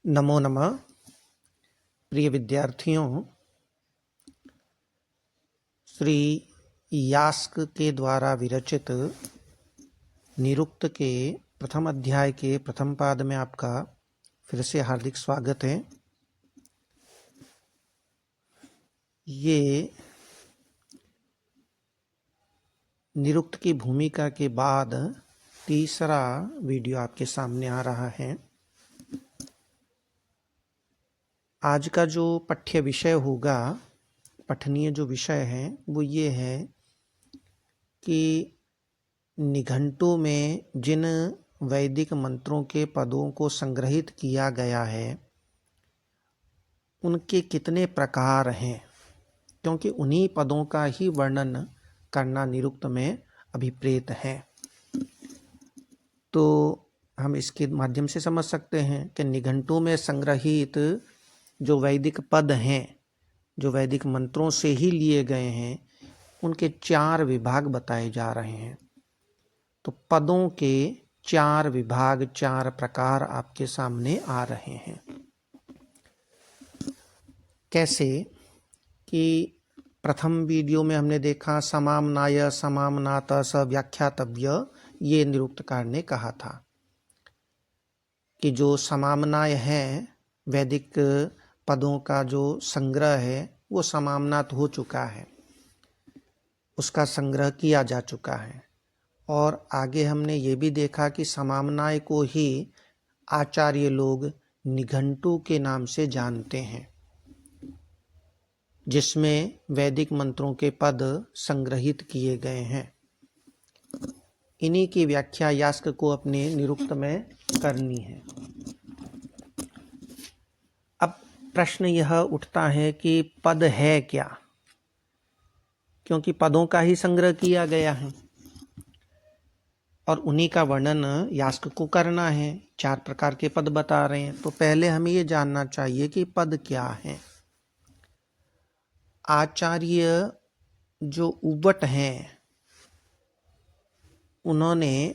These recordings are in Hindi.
नमो नमः। प्रिय विद्यार्थियों, श्री यास्क के द्वारा विरचित निरुक्त के प्रथम अध्याय के प्रथम पाद में आपका फिर से हार्दिक स्वागत है। ये निरुक्त की भूमिका के बाद तीसरा वीडियो आपके सामने आ रहा है। आज का जो पठ्य विषय होगा, पठनीय जो विषय है वो ये है कि निघंटु में जिन वैदिक मंत्रों के पदों को संग्रहित किया गया है उनके कितने प्रकार हैं, क्योंकि उन्हीं पदों का ही वर्णन करना निरुक्त में अभिप्रेत है। तो हम इसके माध्यम से समझ सकते हैं कि निघंटु में संग्रहित जो वैदिक पद हैं, जो वैदिक मंत्रों से ही लिए गए हैं, उनके 4 विभाग बताए जा रहे हैं। तो पदों के 4 विभाग, 4 प्रकार आपके सामने आ रहे हैं। कैसे कि प्रथम वीडियो में हमने देखा समाम्नाय समाम्नात स व्याख्यातव्य, ये निरुक्तकार ने कहा था कि जो समाम्नाय है, वैदिक पदों का जो संग्रह है वो समाम्नात हो चुका है, उसका संग्रह किया जा चुका है। और आगे हमने ये भी देखा कि समाम्नाय को ही आचार्य लोग निघंटु के नाम से जानते हैं, जिसमें वैदिक मंत्रों के पद संग्रहित किए गए हैं। इन्हीं की व्याख्या यास्क को अपने निरुक्त में करनी है। अब प्रश्न यह उठता है कि पद है क्या, क्योंकि पदों का ही संग्रह किया गया है और उन्हीं का वर्णन यास्क को करना है। 4 प्रकार के पद बता रहे हैं, तो पहले हमें ये जानना चाहिए कि पद क्या है। आचार्य जो उबट हैं, उन्होंने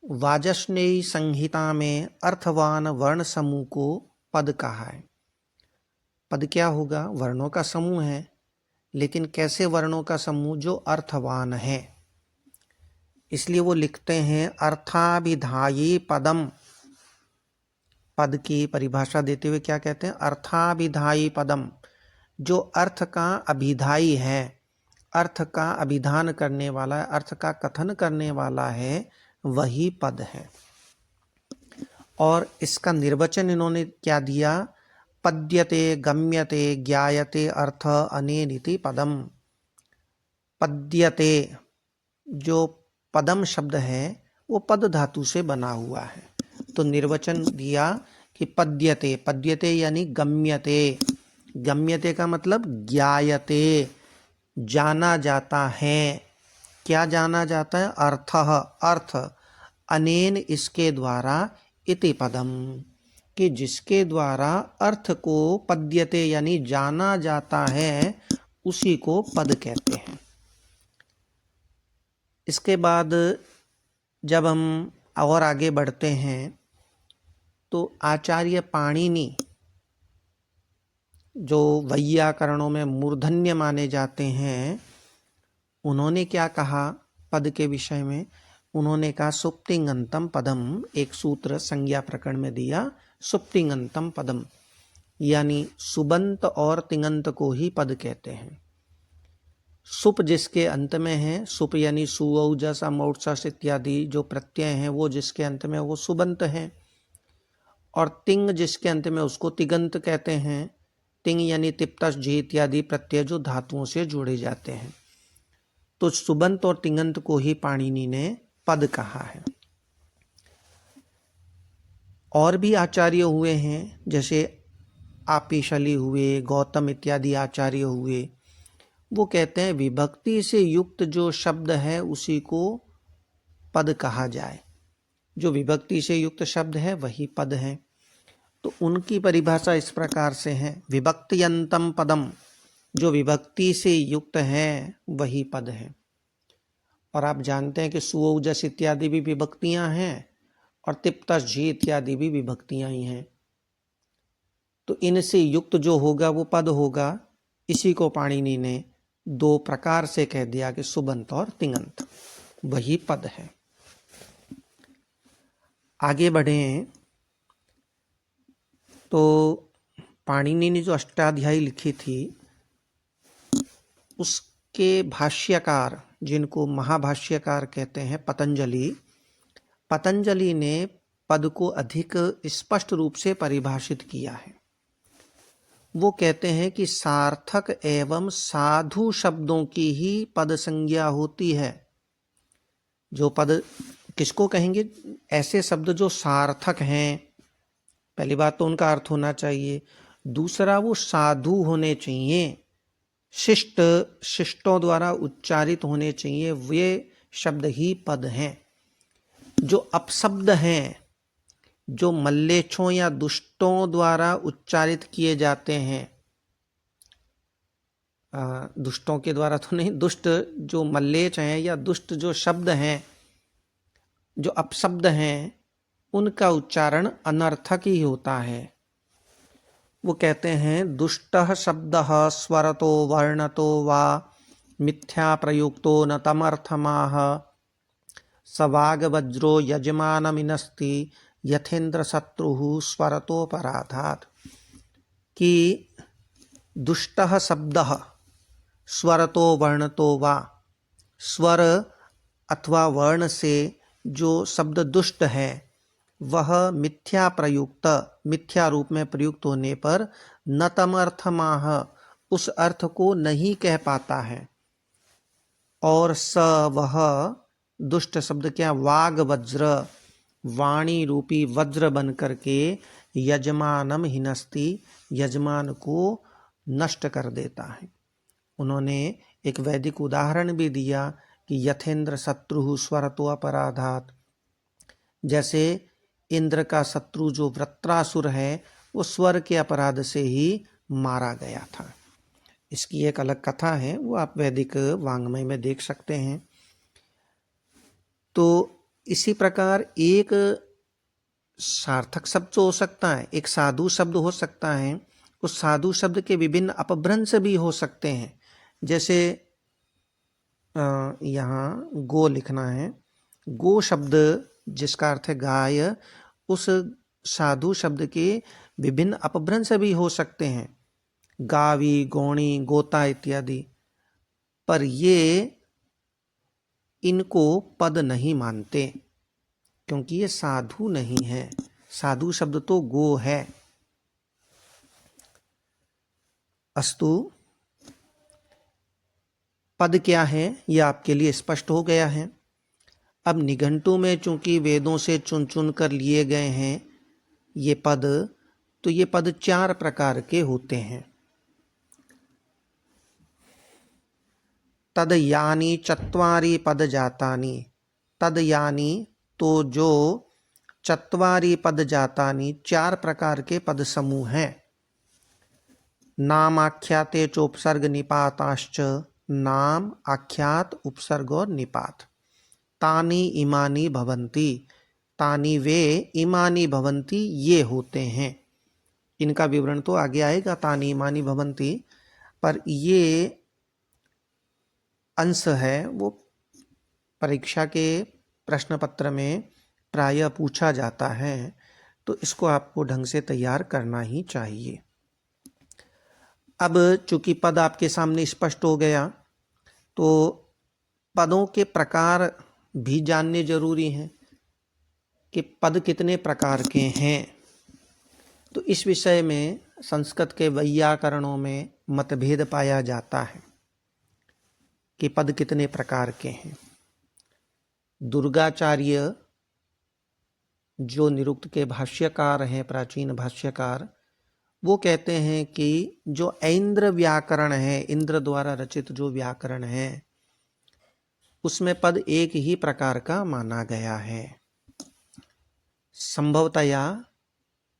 वाजस्नेयी संहिता में अर्थवान वर्ण समूह को पद कहा है। पद क्या होगा? वर्णों का समूह है, लेकिन कैसे वर्णों का समूह? जो अर्थवान है। इसलिए वो लिखते हैं अर्थाभिधायी पदम। पद की परिभाषा देते हुए क्या कहते हैं? अर्थाभिधायी पदम। जो अर्थ का अभिधायी है, अर्थ का अभिधान करने वाला है, अर्थ का कथन करने वाला है, वही पद है। और इसका निर्वचन इन्होंने क्या दिया? पद्यते गम्यते ज्ञायते अर्थ अनेनिति पदम। पद्यते, जो पदम शब्द है वो पद धातु से बना हुआ है। तो निर्वचन दिया कि पद्यते, पद्यते यानी गम्यते। गम्यते का मतलब ज्ञायते, जाना जाता है। क्या जाना जाता है? अर्थः, अर्थ। अनेन, इसके द्वारा। इति पदम, कि जिसके द्वारा अर्थ को पद्यते यानी जाना जाता है, उसी को पद कहते हैं। इसके बाद जब हम और आगे बढ़ते हैं तो आचार्य पाणिनि, जो वैयाकरणों में मूर्धन्य माने जाते हैं, उन्होंने क्या कहा पद के विषय में? उन्होंने कहा सुप्तिंगंतम पदम। एक सूत्र संज्ञा प्रकरण में दिया, सुप्तिंगंतम पदम, यानी सुबंत और तिङंत को ही पद कहते हैं। सुप जिसके अंत में है, सुप यानी सुऔजस अमौत्सस इत्यादि जो प्रत्यय हैं वो जिसके अंत में, वो सुबंत है। और तिंग जिसके अंत में, उसको तिगंत कहते हैं। तिंग यानी तिप्तस जी इत्यादि प्रत्यय जो धातुओं से जोड़े जाते हैं। तो सुबंत और तिङंत को ही पाणिनि ने पद कहा है। और भी आचार्य हुए हैं, जैसे आपिशली हुए, गौतम इत्यादि आचार्य हुए। वो कहते हैं विभक्ति से युक्त जो शब्द है उसी को पद कहा जाए। जो विभक्ति से युक्त शब्द है वही पद है। तो उनकी परिभाषा इस प्रकार से है, विभक्त्यंतम पदम। जो विभक्ति से युक्त है वही पद है। और आप जानते हैं कि सुऔजस इत्यादि भी विभक्तियां हैं और तिप्तझी इत्यादि भी विभक्तियां ही हैं। तो इनसे युक्त जो होगा वो पद होगा। इसी को पाणिनि ने दो प्रकार से कह दिया कि सुबंत और तिङंत, वही पद है। आगे बढ़े तो पाणिनि ने जो अष्टाध्यायी लिखी थी उसके भाष्यकार, जिनको महाभाष्यकार कहते हैं पतंजलि ने पद को अधिक स्पष्ट रूप से परिभाषित किया है। वो कहते हैं कि सार्थक एवं साधु शब्दों की ही पद संज्ञा होती है। जो पद किसको कहेंगे? ऐसे शब्द जो सार्थक हैं। पहली बात तो उनका अर्थ होना चाहिए, दूसरा वो साधु होने चाहिए, शिष्टों द्वारा उच्चारित होने चाहिए, वे शब्द ही पद हैं। जो अपशब्द हैं, जो मल्लेच्छों या दुष्टों द्वारा उच्चारित किए जाते हैं, दुष्टों के द्वारा तो नहीं, दुष्ट जो मल्लेच्छ हैं या दुष्ट जो शब्द हैं, जो अपशब्द हैं, उनका उच्चारण अनर्थक ही होता है। वो कहते हैं दुष्टः शब्दः स्वरतो वर्णतो वा मिथ्या प्रयुक्तो न तमर्थमाह सवागवज्रो यजमानमिनस्ति यथेन्द्र शत्रुः स्वरतोपराधात्। कि दुष्टः शब्दः स्वरतो वर्णतो वा, स्वर अथवा वर्ण से जो शब्द दुष्ट है वह मिथ्या प्रयुक्त, मिथ्या रूप में प्रयुक्त होने पर न तमर्थमाह, उस अर्थ को नहीं कह पाता है। और स वह दुष्ट शब्द क्या? वाग वज्र, वाणी रूपी वज्र बन करके यजमानम हिनस्ति, यजमान को नष्ट कर देता है। उन्होंने एक वैदिक उदाहरण भी दिया कि यथेन्द्र शत्रु स्वरतो अपराधात्, जैसे इंद्र का शत्रु जो वृत्रासुर है वो स्वर के अपराध से ही मारा गया था। इसकी एक अलग कथा है, वो आप वैदिक वाङ्मय में देख सकते हैं। तो इसी प्रकार एक सार्थक शब्द हो सकता है, एक साधु शब्द हो सकता है, उस साधु शब्द के विभिन्न अपभ्रंश भी हो सकते हैं। जैसे यहाँ गो लिखना है, गो शब्द जिसका अर्थ है गाय, उस साधु शब्द के विभिन्न अपभ्रंश भी हो सकते हैं, गावी, गौणी, गोता इत्यादि। पर ये इनको पद नहीं मानते, क्योंकि ये साधु नहीं है। साधु शब्द तो गो है। अस्तु, पद क्या है ये आपके लिए स्पष्ट हो गया है। अब निघंटु में चूंकि वेदों से चुन चुन कर लिए गए हैं ये पद, तो ये पद 4 प्रकार के होते हैं। तद यानी चत्वारि पद जातानि, तद यानी तो जो चत्वारि पद जातानि 4 प्रकार के पद समूह हैं। नाम आख्याते चोपसर्ग निपाताश्च, नाम, आख्यात, उपसर्ग और निपात। तानि इमानी भवन्ति, तानि वे, इमानी भवन्ति ये होते हैं। इनका विवरण तो आगे आएगा, तानि इमानी भवन्ति, पर ये अंश है वो परीक्षा के प्रश्न पत्र में प्रायः पूछा जाता है, तो इसको आपको ढंग से तैयार करना ही चाहिए। अब चूंकि पद आपके सामने स्पष्ट हो गया, तो पदों के प्रकार भी जानने जरूरी हैं कि पद कितने प्रकार के हैं। तो इस विषय में संस्कृत के वैयाकरणों में मतभेद पाया जाता है कि पद कितने प्रकार के हैं। दुर्गाचार्य जो निरुक्त के भाष्यकार हैं, प्राचीन भाष्यकार, वो कहते हैं कि जो ऐन्द्र व्याकरण है, इंद्र द्वारा रचित जो व्याकरण है, उसमें पद एक ही प्रकार का माना गया है। संभवतया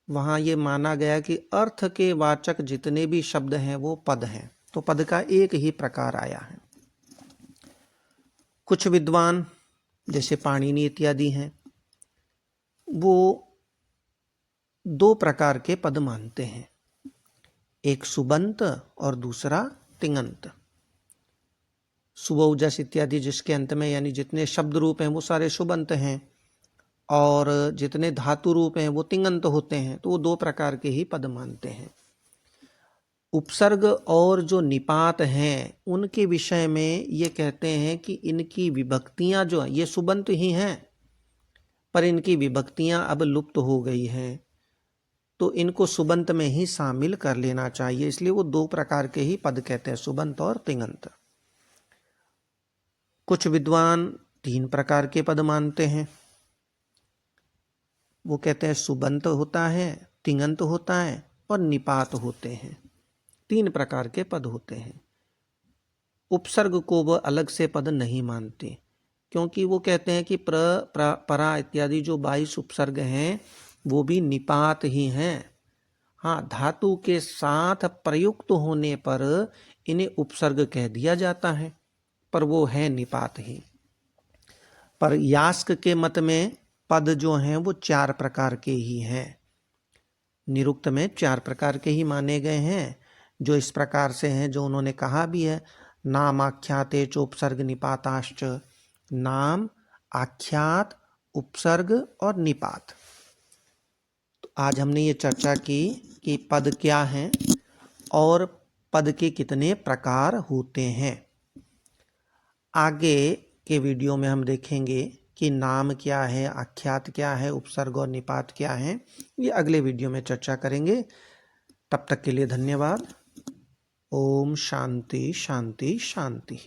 वहाँ ये माना गया कि अर्थ के वाचक जितने भी शब्द हैं वो पद हैं, तो पद का एक ही प्रकार आया है। कुछ विद्वान जैसे पाणिनि इत्यादि हैं, वो दो प्रकार के पद मानते हैं, एक सुबंत और दूसरा तिङंत। सुबह जस इत्यादि जिसके अंत में यानी जितने शब्द रूप हैं वो सारे शुबंत हैं और जितने धातु रूप हैं वो तिङंत होते हैं। तो वो दो प्रकार के ही पद मानते हैं। उपसर्ग और जो निपात हैं उनके विषय में ये कहते हैं कि इनकी विभक्तियां जो हैं ये सुबंत ही हैं, पर इनकी विभक्तियां अब लुप्त हो गई हैं, तो इनको सुबंत में ही शामिल कर लेना चाहिए। इसलिए वो दो प्रकार के ही पद कहते हैं, सुबंत और तिङंत। कुछ विद्वान तीन प्रकार के पद मानते हैं। वो कहते हैं सुबंत होता है, तिङंत होता है और निपात होते हैं। तीन प्रकार के पद होते हैं। उपसर्ग को वह अलग से पद नहीं मानते, क्योंकि वो कहते हैं कि परा इत्यादि जो 22 उपसर्ग हैं वो भी निपात ही हैं। हाँ, धातु के साथ प्रयुक्त होने पर इन्हें उपसर्ग कह दिया जाता है, पर वो है निपात ही। पर यास्क के मत में पद जो हैं वो चार प्रकार के ही हैं। निरुक्त में चार प्रकार के ही माने गए हैं, जो इस प्रकार से हैं, जो उन्होंने कहा भी है, नाम आख्याते चोपसर्ग निपाताश्च। नाम, आख्यात, उपसर्ग और निपात। तो आज हमने ये चर्चा की कि पद क्या हैं और पद के कितने प्रकार होते हैं। आगे के वीडियो में हम देखेंगे कि नाम क्या है, आख्यात क्या है, उपसर्ग और निपात क्या है। ये अगले वीडियो में चर्चा करेंगे। तब तक के लिए धन्यवाद। ओम शांति शांति शांति।